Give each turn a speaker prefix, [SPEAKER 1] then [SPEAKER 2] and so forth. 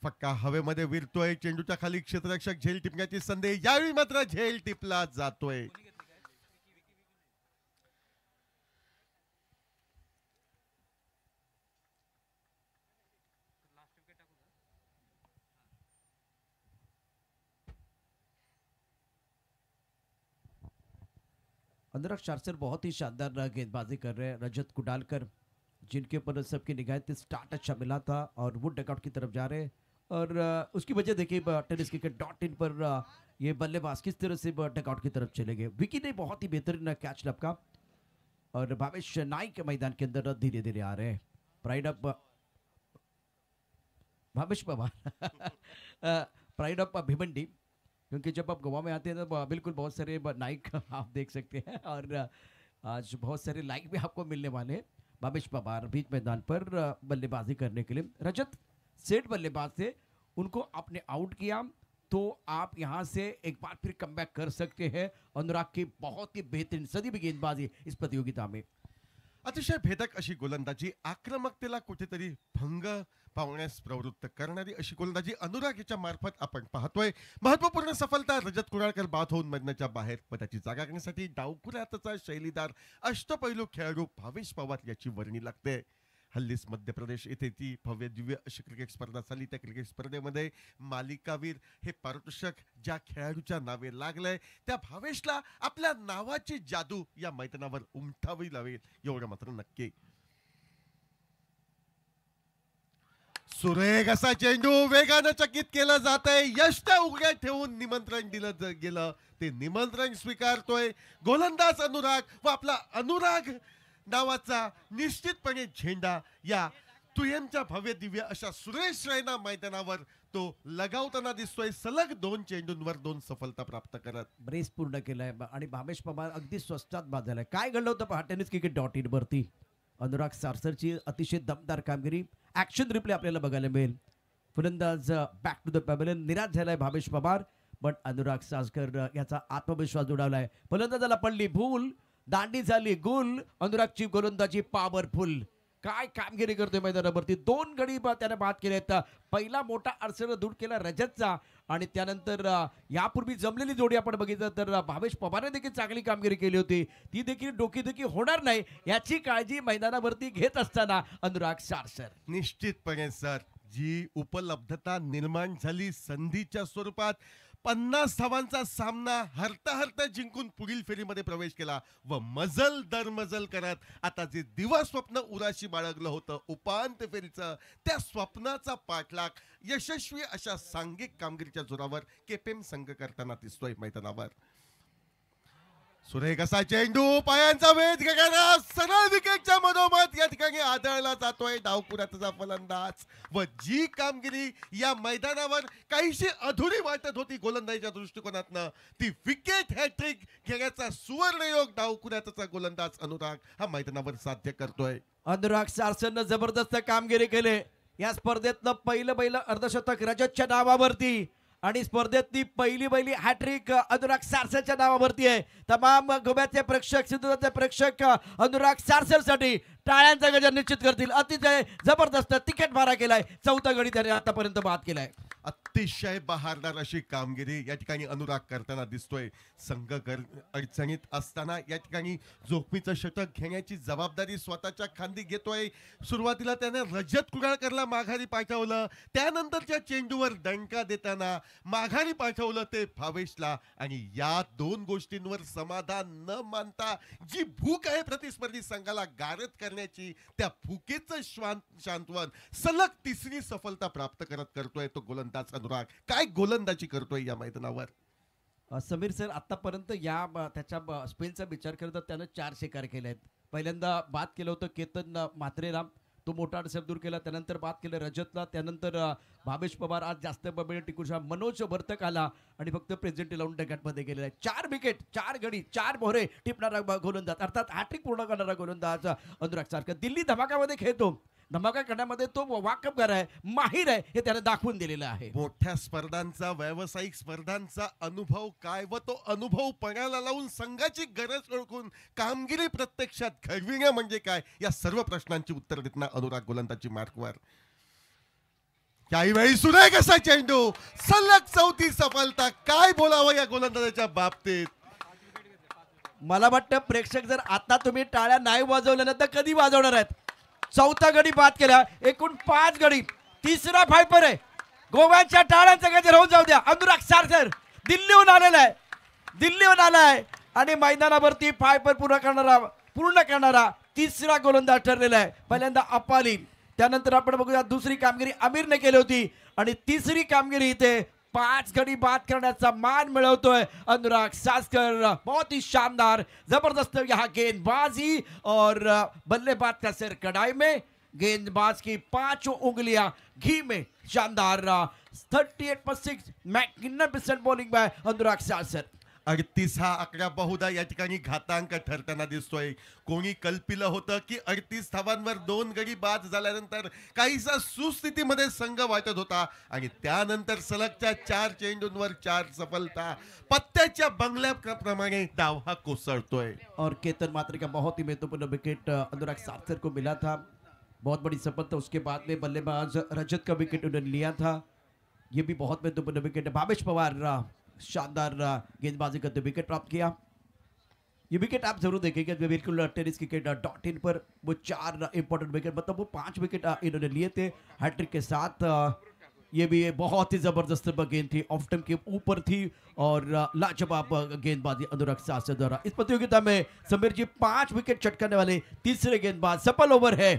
[SPEAKER 1] फटका हवेमध्ये विरतोय, चेंडूच्या खाली क्षेत्ररक्षक झेल टिपण्याची संधी, यावेळी मात्र झेल टिपला जातोय.
[SPEAKER 2] अनुराग शार्सर बहुत ही शानदार गेंदबाजी कर रहे हैं. रजत कुडालकर जिनके ऊपर सबकी निगाहें स्टार्ट अच्छा मिला था और वो डगआउट की तरफ जा रहे हैं. और उसकी वजह देखिए टेनिस क्रिकेट .in पर ये बल्लेबाज किस तरह से डगआउट की तरफ चले गए. विकी ने बहुत ही बेहतरीन कैच लपका और भावेश नाइक मैदान के अंदर धीरे धीरे आ रहे हैं. Pride of Bhavesh Pawar pride of Bhiwandi, क्योंकि जब आप गोवा में आते हैं तो बिल्कुल बहुत सारे नाइक आप देख सकते हैं और आज बहुत सारे लाइक भी आपको मिलने वाले हैं. भावेश पवार बीच मैदान पर बल्लेबाजी करने के लिए. रजत सेट बल्लेबाज थे, उनको आपने आउट किया तो आप यहां से एक बार फिर कमबैक कर सकते हैं. अनुराग की बहुत ही बेहतरीन सदी भी गेंदबाजी इस प्रतियोगिता में.
[SPEAKER 1] अतिशय भेदक अशी गोलंदाजी, आक्रमकतेला कुठेतरी भंग पावण्यास प्रवृत्त करणारी अशी गोलंदाजी अनुराग याच्या मार्फत आपण पाहतोय. महत्वपूर्ण सफलता रजत कुडाळकर बाद होऊन मैदानाच्या बाहेर पदाची जागा घेण्यासाठी डावखुऱ्यातचा शैलीदार अष्टपैलू खेळाडू भावेश पवार याची वर्णी लागते. हल्लीच मध्य प्रदेश येथे ती भव्य दिव्य अशी क्रिकेट स्पर्धा झाली. त्या क्रिकेट स्पर्धेमध्ये मालिकावीर हे पारितोषिक ज्या खेळाडूच्या नावे लागलंय त्या भावेशला आपल्या नावाची जादू या मैदानावर उमटावी लागेल एवढं मात्र नक्की. सुरेख असा चेंडू वेगानं चकित केलं जात आहे. यष्ट उघड्या ठेवून निमंत्रण दिलं गेलं, ते निमंत्रण स्वीकारतोय गोलंदाज अनुराग व आपला अनुराग नावाचा निश्चितपणे झेंडा या तुयमच्या भव्य दिव्य अशा सुरेश रैना मैदानावर तो लगावताना दिसतोय. सलग 2 चेंडूंवर 2 सफलता प्राप्त करत
[SPEAKER 2] ब्रेस पूर्ण केलाय आणि भावेश पवार अगदी स्वस्तात बाद झालाय. काय घडलं होतं पहा टेनिस क्रिकेट .in वरती. अनुराग शार्सरची अतिशय दमदार कामगिरी, ऍक्शन रिप्ले आपल्याला बघायला मिळेल. फलंदाज बॅक टू द पॅव्हलियन, निराश झालाय भावेश पवार, बट अनुराग शार्सकर याचा आत्मविश्वास जोडावलाय. फलंदाजाला पडली भूल, दांडी झाली गुल. अनुरागची गोलंदाजी पॉवरफुल, काय कामगिरी करतोय मैदानावरती. 2 गडी त्याने बाद केलेत. पहिला मोठा अडचण दूर केला रजतचा आणि त्यानंतर यापूर्वी जमलेली जोडी आपण बघितलं तर भावेश पवारने देखील चांगली कामगिरी केली होती. ती देखील डोकीदुखी होणार नाही याची काळजी मैदानावरती घेत असताना अनुराग शार्सर.
[SPEAKER 1] निश्चितपणे सर, जी उपलब्धता निर्माण झाली संधीच्या स्वरूपात 50 धावांचा सामना हरता हरता जिंकून पुढील फेरीमध्ये प्रवेश केला व मजल दर मजल करत आता जे दिवा स्वप्न उराशी बाळगलं होतं उपांत्य फेरीचं, त्या स्वप्नाचा पाठलाग यशस्वी अशा सांघिक कामगिरीच्या जोरावर केपेम संघ करताना दिसतोय मैदानावर. सुरेख असा चेंडू पायांचा वेध घेणारा सरळ विकेटच्या मधोमध या ठिकाणी आदळला जातोय डावपुऱ्याचा फलंदाज. व जी कामगिरी या मैदानावर काहीशी अधुरी वाटत होती गोलंदाजीच्या दृष्टिकोनातनं, ती विकेट हॅट्रिक घेण्याचा सुवर्णयोग डावपुऱ्याचा गोलंदाज अनुराग हा मैदानावर साध्य करतोय.
[SPEAKER 2] अनुराग शार्सरनं जबरदस्त कामगिरी केली. या स्पर्धेतलं पहिलं अर्धशतक रजतच्या नावावरती आणि स्पर्धेतली पहिली हॅट्रिक अनुराग शार्सरच्या नावावरती आहे. तमाम गोव्याचे प्रेक्षक, सिंधुदुर्गचे प्रेक्षक अनुराग शार्सरसाठी टाळ्यांचा गजर निश्चित करतील. अतिशय जबरदस्त तिकीट मारा केलाय. 4था गडी त्याने आतापर्यंत बाद केलाय.
[SPEAKER 1] अतिशय बहारदार अशी कामगिरी या ठिकाणी अनुराग करताना दिसतोय. संघ अडचणीत असताना या ठिकाणी जोखमीचं षटक घेण्याची जबाबदारी स्वतःच्या खांदी घेतोय. सुरुवातीला त्याने रजत कुडाळकरला माघारी पाठवलं, त्यानंतरच्या चेंडूवर दणका देताना माघारी पाठवलं ते भावेशला. आणि या 2 गोष्टींवर समाधान न मानता जी भूक आहे प्रतिस्पर्धी संघाला गारद करण्याची, त्या भूकेचं शांतवन सलग 3री सफलता प्राप्त करतोय तो गोलंदाज अनुराग. काय गोलंदाजी करतोय या मैदानावर.
[SPEAKER 2] समीर सर, आतापर्यंत या त्याच्या स्पेनचा विचार केला तर त्यानं 4 शिकार केले आहेत. पहिल्यांदा बाद केलं होतं केतन म्हात्रेला, तो मोठा अडसर दूर केला. त्यानंतर बाद केलं रजतला. त्यानंतर भावेश पवार आज जास्त वेळ टिकू शकला. मनोज वर्तक आला आणि फक्त प्रेझेंट लावून डगआउटमध्ये गेलेला आहे. 4 विकेट, 4 गडी, 4 मोहरे टिपणारा गोलंदाज, अर्थात हॅट्रिक पूर्ण करणारा गोलंदाज अनुराग शार्सर. दिल्ली धमाकामध्ये खेळतो, धमाका करण्यामध्ये तो वाकबगार आहे, माहिर आहे, हे त्याने दाखवून दिलेलं आहे.
[SPEAKER 1] मोठ्या स्पर्धांचा, व्यावसायिक स्पर्धांचा अनुभव काय व तो अनुभव पणाला लावून संघाची गरज ओळखून कामगिरी प्रत्यक्षात घडविणे म्हणजे काय, या सर्व प्रश्नांची उत्तर देताना अनुराग गोलंदाजी मार्कवर. काही वेळी सुनाय कसा चेंडू, सलग चौथी सफलता. काय बोलावं या गोलंदाजाच्या बाबतीत.
[SPEAKER 2] मला वाटतं प्रेक्षक जर आता तुम्ही टाळ्या नाही वाजवल्या ना तर कधी वाजवणार आहेत. चौथा गडी बाद केला, एकूण 5 गडी. तिसरा फायपर आहे. गोव्याच्या टाळ्यांचा गजर होऊन जाऊ द्या. अनुराग सारसर दिल्लीहून आलेला आहे, दिल्लीहून आलाय आणि मैदानावरती फायपर पूर्ण करणारा तिसरा गोलंदाज ठरलेला आहे. पहिल्यांदा अपाली, त्यानंतर आपण बघूया दुसरी कामगिरी आमिरने केली होती आणि तिसरी कामगिरी इथे 5 गडी बाद करण्याचा मान मिळवतोय अनुराग सासकर. बहुत ही शानदार, जबरदस्त यहाँ गेंदबाजी और बल्लेबाज का सिर कढ़ाई में, गेंदबाज की 5 उंगलियां घी में. शानदार 38.6 मैग्निफिसेंट बॉलिंग बाय अनुराग सासकर.
[SPEAKER 1] 38 हा आकडा बहुधा या ठिकाणी घातांक ठरताना दिसतोय. कोणी कल्पिलं होतं की 38 धावांवर 2 गडी बाद झाल्यानंतर काहीसा सुस्थितीमध्ये संघ वाटत होता आणि त्यानंतर सलगच्या 4 चेंडूंवर 4 सफलता. पत्त्याच्या बंगल्याप्रमाणे डाव हा कोसळतोय.
[SPEAKER 2] और केतन मात्रे का बहुत ही महत्वपूर्ण विकेट अनुराग सासकर को मिला था. बहुत बड़ी सफलता. उसके बाद में बल्लेबाज रजत का विकेट उन्होंने लिया था. ये भी बहुत महत्वपूर्ण विकेट है. भावेश पवार शानदार गेंदबाजी करते विकेट प्राप्त किया. ये विकेट आप जरूर देखेंगे बिल्कुल टेनिस क्रिकेट .in पर वो 4 इंपॉर्टेंट विकेट, मतलब वो 5 विकेट इन्होंने लिए थे हैट्रिक के साथ. ये भी बहुत ही जबरदस्त गेंद थी, ऑफ स्टंप के ऊपर थी और लाजवाब गेंदबाजी अनुराग सासकर द्वारा. इस प्रतियोगिता में समीर जी 5 विकेट चटकाने वाले तीसरे गेंदबाज. सफल ओवर है